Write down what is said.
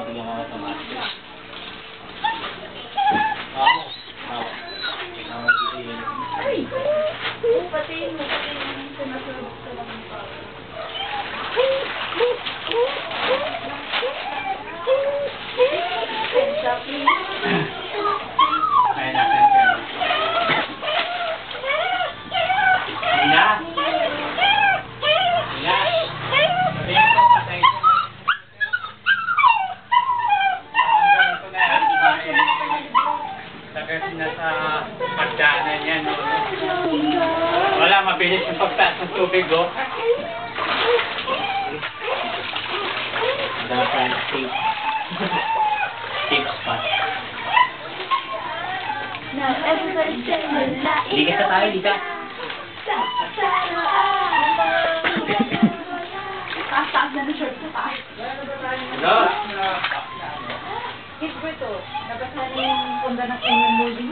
bigyan ka ng master. Ako. Ako dito yun. Ay! Pati yung sinasunod sa lang pa. Ayun na, ayun na. Ina! Ina! Sabihin ko, patay ko. Ganito na yan, kumain. Sagat na sa pagdaanan yan. Wala, mabilis yung pagtaas ng tubig, oh. Dapat safe. Safe spot. Ligas na tayo, ligas. Taas-taas na ng short sa taas. Hello? Kiss ko ito. Nabasa na yung punda ng unang movie.